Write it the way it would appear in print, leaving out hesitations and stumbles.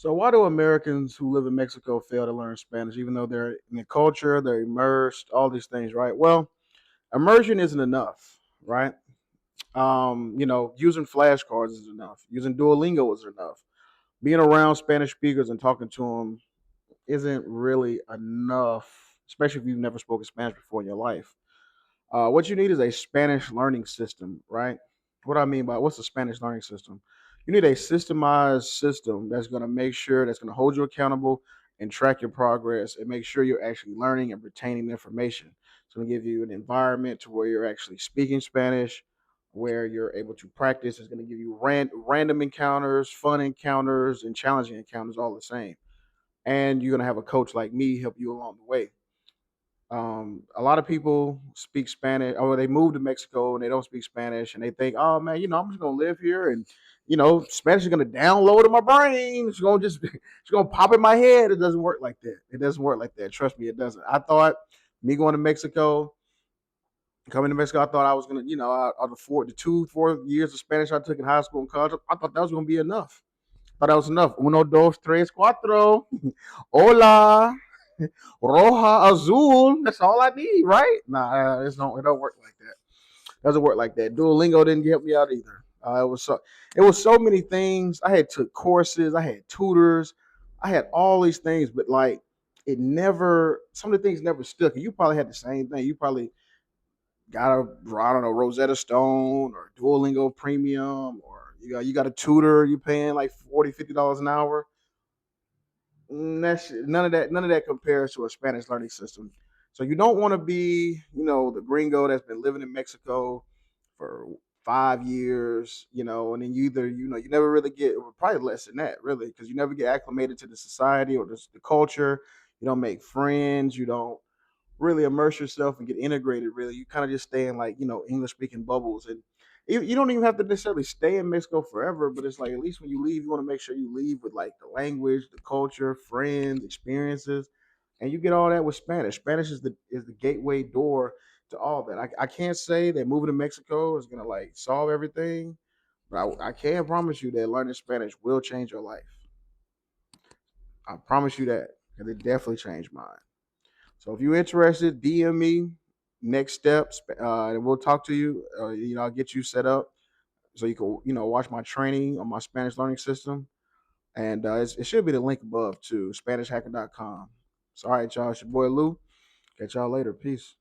So why do Americans who live in Mexico fail to learn Spanish, even though they're in the culture, they're immersed, all these things, right? Well, immersion isn't enough, right? Using flashcards is enough. Using Duolingo is enough. Being around Spanish speakers and talking to them isn't really enough, especially if you've never spoken Spanish before in your life. What you need is a Spanish learning system, right? What I mean by what's a Spanish learning system? You need a systemized system that's going to make sure that's going to hold you accountable and track your progress and make sure you're actually learning and retaining the information. It's going to give you an environment to where you're actually speaking Spanish, where you're able to practice. It's going to give you random encounters, fun encounters, and challenging encounters all the same. And you're going to have a coach like me help you along the way. A lot of people speak Spanish, or they move to Mexico and they don't speak Spanish, and they think, "Oh man, I'm just gonna live here, and Spanish is gonna download in my brain. It's gonna it's gonna pop in my head." It doesn't work like that. It doesn't work like that. Trust me, it doesn't. I thought me going to Mexico, coming to Mexico, I thought I was gonna, out of the 2 4 years of Spanish I took in high school and college, I thought that was gonna be enough. Thought that was enough. Uno, dos, tres, cuatro. Hola. Roja Azul. That's all I need, right? Nah, it don't work like that. It doesn't work like that. Duolingo didn't help me out either. It was so many things. I had took courses, I had tutors, I had all these things, but like it never. Some of the things never stuck. And you probably had the same thing. You probably got a I don't know Rosetta Stone or Duolingo Premium, or you got a tutor. You paying like $40 $50 an hour. None of that compares to a Spanish learning system. So you don't want to be, the gringo that's been living in Mexico for 5 years, and then you never really get, probably less than that, really, because you never get acclimated to the society or the culture. You don't make friends. You don't really immerse yourself and get integrated. Really, you kind of just stay in like English speaking bubbles, and you don't even have to necessarily stay in Mexico forever. But it's like at least when you leave, you want to make sure you leave with like the language, the culture, friends, experiences, and you get all that with Spanish. Spanish is the gateway door to all that. I can't say that moving to Mexico is gonna like solve everything, but I can promise you that learning Spanish will change your life. I promise you that because it definitely changed mine. So if you're interested, DM me. Next steps, and we'll talk to you. I'll get you set up so you can watch my training on my Spanish learning system, and it should be the link above to SpanishHacker.com. So all right, y'all. It's your boy Lou. Catch y'all later. Peace.